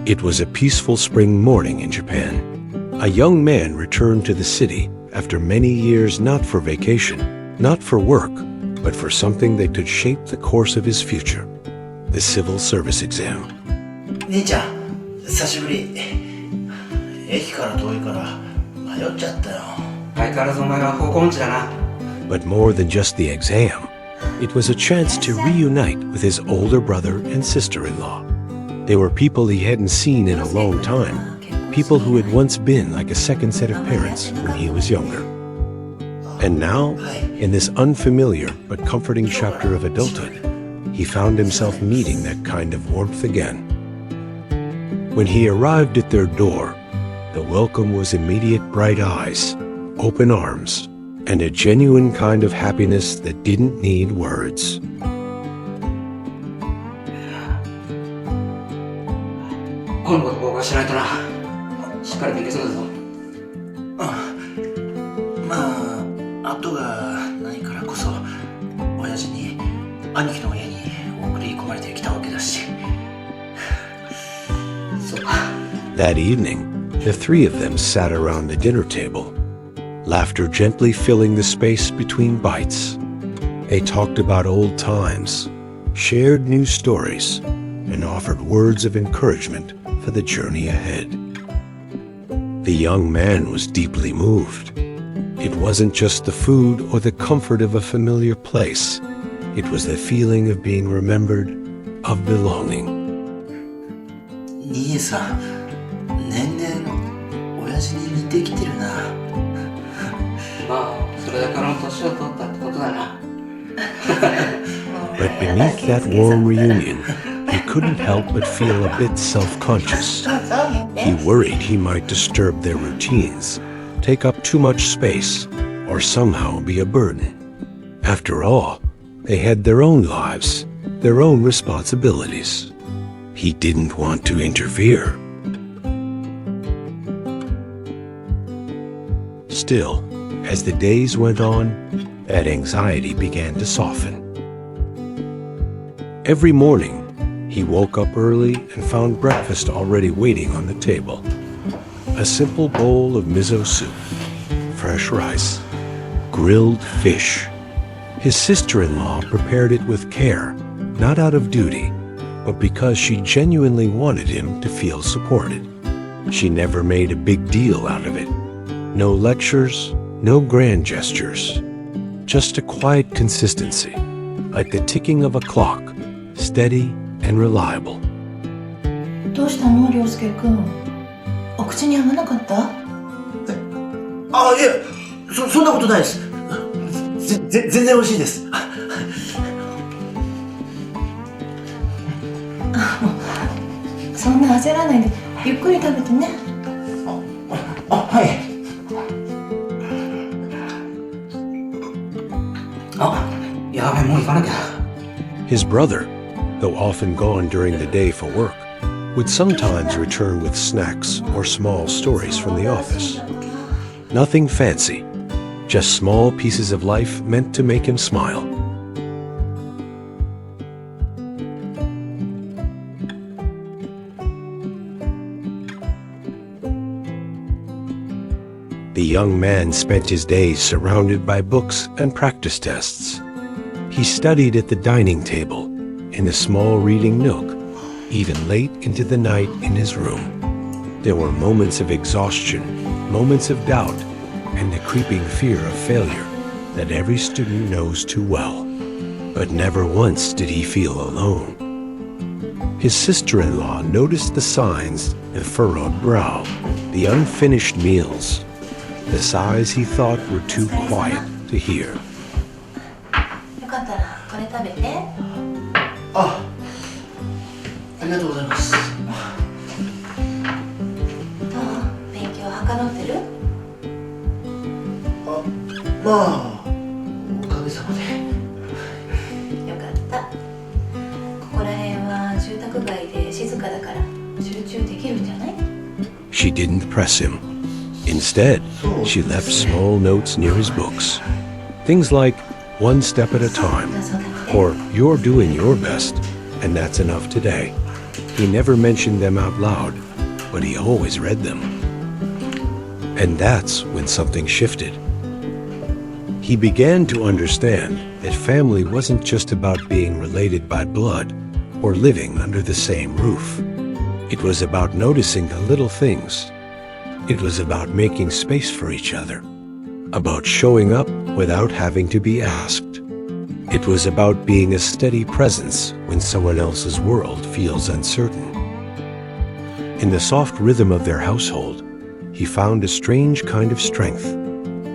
It was a peaceful spring morning in Japan. A young man returned to the city after many years not for vacation, not for work, but for something that could shape the course of his future, the civil service exam. 兄ちゃん、久しぶり。駅から遠いから迷っちゃったよ。相変わらずお前は方向音痴だな。But more than just the exam, it was a chance to reunite with his older brother and sister-in-law. They were people he hadn't seen in a long time, people who had once been like a second set of parents when he was younger. And now, in this unfamiliar but comforting chapter of adulthood, he found himself needing that kind of warmth again. When he arrived at their door, the welcome was immediate bright eyes, open arms, and a genuine kind of happiness that didn't need words. 今度ここしないとな。しっかり勉強するぞ。まあ、後がないからこそ、親父に兄貴の家に送り込まれてきたわけだし。そうか。That evening, the three of them sat around the dinner table, laughter gently filling the space between bites. They talked about old times, shared new stories, and offered words of encouragement for the journey ahead. The young man was deeply moved. It wasn't just the food or the comfort of a familiar place. It was the feeling of being remembered, of belonging. 兄さん、年々親父に似てきてるな。まあ、それだけの年を取ったってことだな。But beneath that warm reunion, he couldn't help but feel a bit self-conscious. He worried he might disturb their routines, take up too much space, or somehow be a burden. After all, they had their own lives, their own responsibilities. He didn't want to interfere. Still, as the days went on, that anxiety began to soften. Every morning, he woke up early and found breakfast already waiting on the table. A simple bowl of miso soup, fresh rice, grilled fish. His sister-in-law prepared it with care, not out of duty, but because she genuinely wanted him to feel supported. She never made a big deal out of it. No lectures, no grand gestures. Just a quiet consistency, like the ticking of a clock, steady and reliable. どうしたの、涼介くん。お口に合わなかった？あ、いえ、そんなことないです。全然美味しいです。そんな焦らないで、ゆっくり食べてね。はい。やべ、もう行かなきゃ。His brother, though often gone during the day for work, would sometimes return with snacks or small stories from the office. Nothing fancy, just small pieces of life meant to make him smile. The young man spent his days surrounded by books and practice tests. He studied at the dining table, in a small reading nook, even late into the night in his room. There were moments of exhaustion, moments of doubt, and the creeping fear of failure that every student knows too well. But never once did he feel alone. His sister-in-law noticed the signs, the furrowed brow, the unfinished meals, the sighs he thought were too quiet to hear. よかったらこれ食べて。ありがとうございます。どう？勉強はかどってる？まあ、おかげさまで。よかった。ここら辺は住宅街で静かだから集中できるんじゃない？ She didn't press him. Instead, she left small notes near his books. Things like, one step at a time, or you're doing your best, and that's enough today. He never mentioned them out loud, but he always read them. And that's when something shifted. He began to understand that family wasn't just about being related by blood or living under the same roof. It was about noticing the little things. It was about making space for each other, about showing up without having to be asked. It was about being a steady presence when someone else's world feels uncertain. In the soft rhythm of their household, he found a strange kind of strength,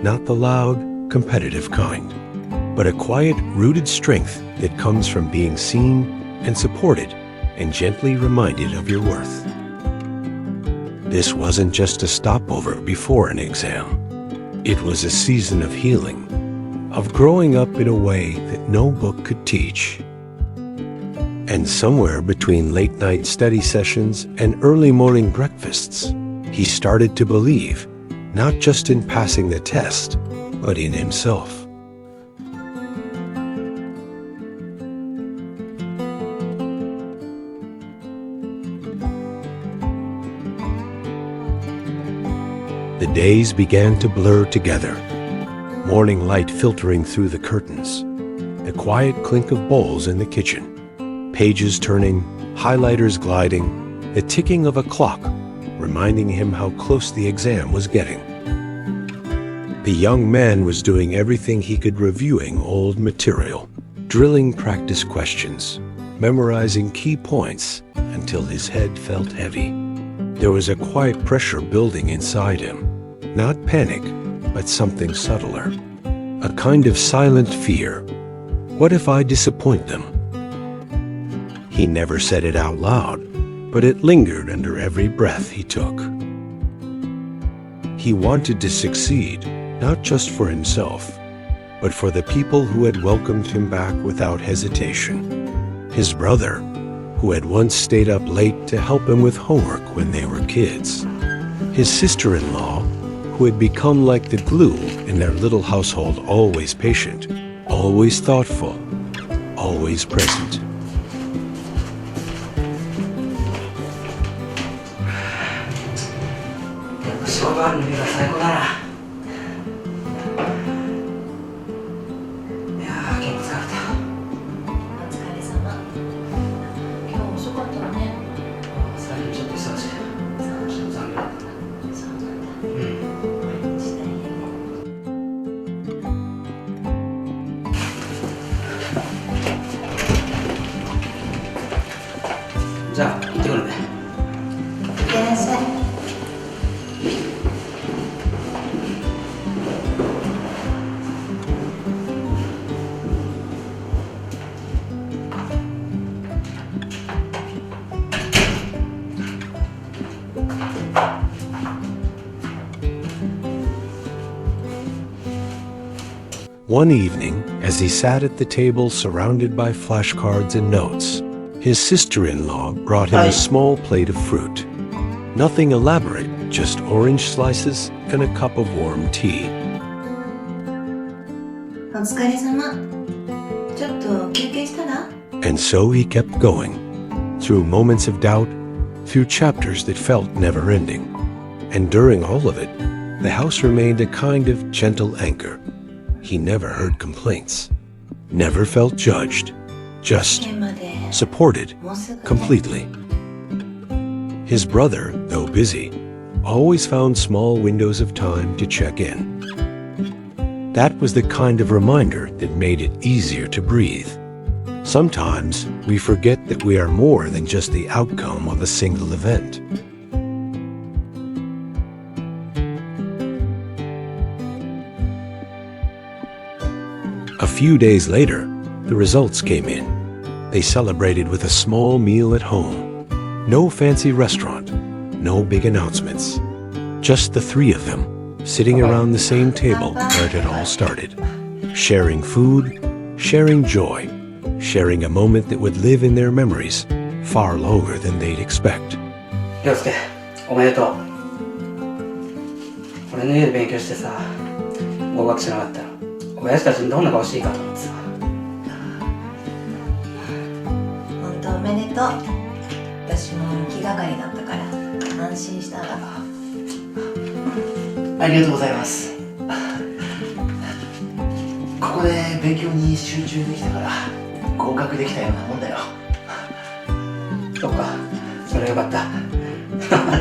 not the loud, competitive kind, but a quiet, rooted strength that comes from being seen and supported and gently reminded of your worth. This wasn't just a stopover before an exam. It was a season of healing, of growing up in a way that no book could teach. And somewhere between late-night study sessions and early morning breakfasts, he started to believe, not just in passing the test, but in himself. The days began to blur together, morning light filtering through the curtains, the quiet clink of bowls in the kitchen, pages turning, highlighters gliding, the ticking of a clock reminding him how close the exam was getting. The young man was doing everything he could, reviewing old material, drilling practice questions, memorizing key points until his head felt heavy. There was a quiet pressure building inside him, not panic, but something subtler, a kind of silent fear. What if I disappoint them? He never said it out loud, but it lingered under every breath he took. He wanted to succeed, not just for himself, but for the people who had welcomed him back without hesitation. His brother, who had once stayed up late to help him with homework when they were kids. His sister-in-law, who had become like the glue in their little household, always patient, always thoughtful, always present. One evening, as he sat at the table surrounded by flashcards and notes, his sister-in-law brought him a small plate of fruit. Nothing elaborate, just orange slices and a cup of warm tea. お疲れ様。ちょっと休憩したら? And so he kept going, through moments of doubt, through chapters that felt never-ending. And during all of it, the house remained a kind of gentle anchor. He never heard complaints, never felt judged, just supported completely. His brother, though busy, always found small windows of time to check in. That was the kind of reminder that made it easier to breathe. Sometimes we forget that we are more than just the outcome of a single event. A few days later, the results came in. They celebrated with a small meal at home. No fancy restaurant, no big announcements. Just the three of them, sitting around the same table where it had all started. Sharing food, sharing joy, sharing a moment that would live in their memories far longer than they'd expect. 涼介、おめでとう。俺の家で勉強してさ、合格しなかったら親父たちにどんな顔していいかと思ってさ。本当おめでとう。私も気がかりだったから安心したんだ。ありがとうございます。ここで勉強に集中できたから合格できたようなもんだよ。そっか、それよかった。じゃあ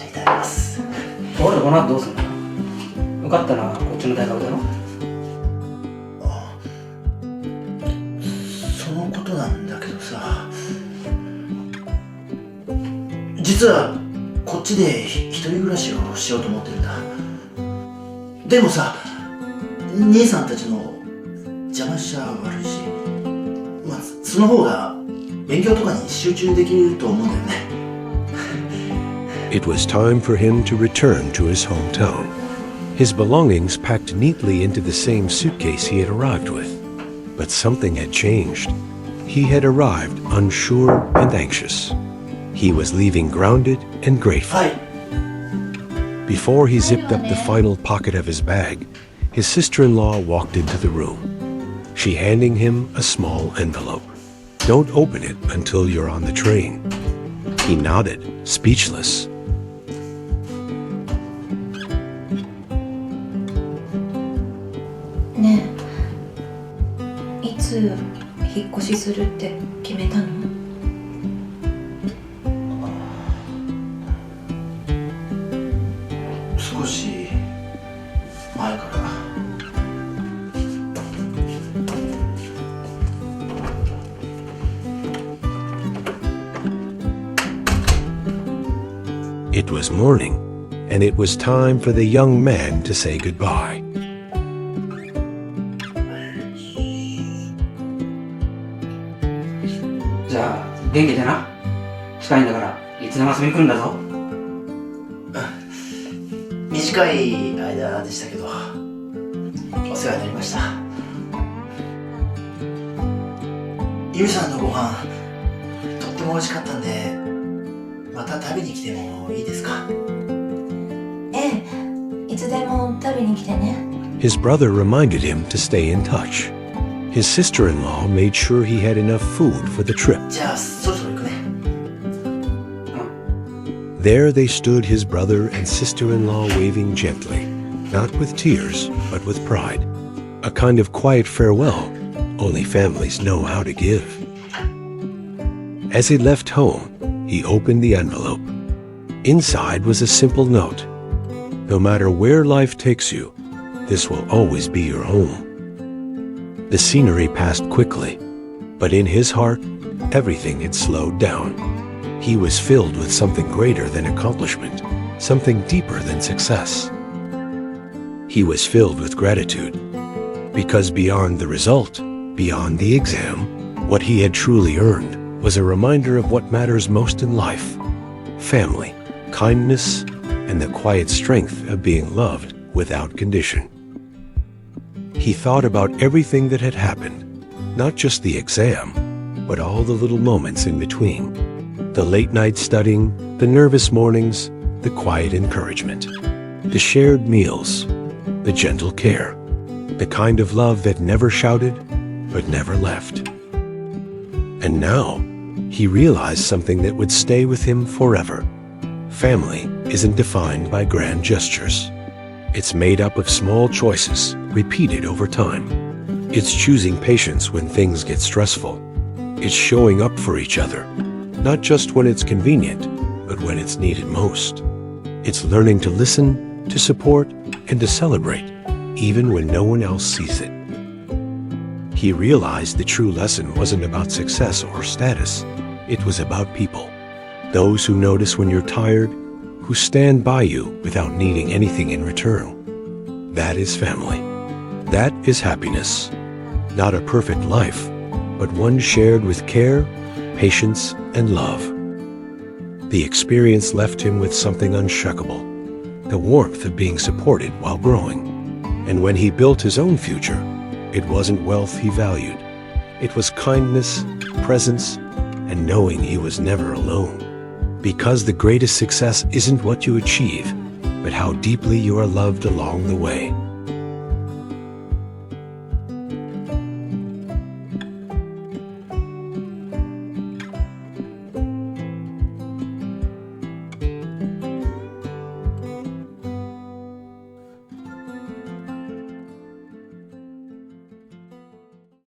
いただきます。ところでこの後どうするの？受かったらこっちの大学だろ？そのことなんだけどさ、実はこっちで一人暮らしをしようと思ってるんだ。でもさ、兄さんたちの邪魔しちゃ悪いし、まあその方が勉強とかに集中できると思うんだよね。It was time for him to return to his hometown. His belongings packed neatly into the same suitcase he had arrived with. But something had changed. He had arrived unsure and anxious. He was leaving grounded and grateful. はい。 Before he zipped up the final pocket of his bag, his sister-in-law walked into the room. She handing him a small envelope. Don't open it until you're on the train. He nodded, speechless. ねえ、いつ引っ越しするって決めたの？少し前から。It was morning, and it was time for the young man to say goodbye. じゃあ元気でな。近いんだからいつでも遊びに来るんだぞ。短い間でしたけど、お世話になりました。ゆみさんのご飯とっても美味しかったんで、また食べに来てもいいですか？ええ、いつでも食べに来てね。His brother reminded him to stay in touch. His sister-in-law made sure he had enough food for the trip. じゃあそろそろ行くね。There they stood, his brother and sister-in-law waving gently, not with tears, but with pride. A kind of quiet farewell only families know how to give. As he left home, he opened the envelope. Inside was a simple note. No matter where life takes you, this will always be your home. The scenery passed quickly, but in his heart, everything had slowed down. He was filled with something greater than accomplishment, something deeper than success. He was filled with gratitude, because beyond the result, beyond the exam, what he had truly earned was a reminder of what matters most in life: family, kindness, and the quiet strength of being loved without condition. He thought about everything that had happened, not just the exam, but all the little moments in between. The late night studying, the nervous mornings, the quiet encouragement, the shared meals, the gentle care, the kind of love that never shouted, but never left. And now, he realized something that would stay with him forever. Family isn't defined by grand gestures. It's made up of small choices, repeated over time. It's choosing patience when things get stressful. It's showing up for each other, not just when it's convenient, but when it's needed most. It's learning to listen, to support, and to celebrate, even when no one else sees it. He realized the true lesson wasn't about success or status. It was about people. Those who notice when you're tired, who stand by you without needing anything in return. That is family. That is happiness. Not a perfect life, but one shared with care, patience, and love. The experience left him with something unshakable, the warmth of being supported while growing. And when he built his own future, it wasn't wealth he valued. It was kindness, presence, and knowing he was never alone. Because the greatest success isn't what you achieve, but how deeply you are loved along the way.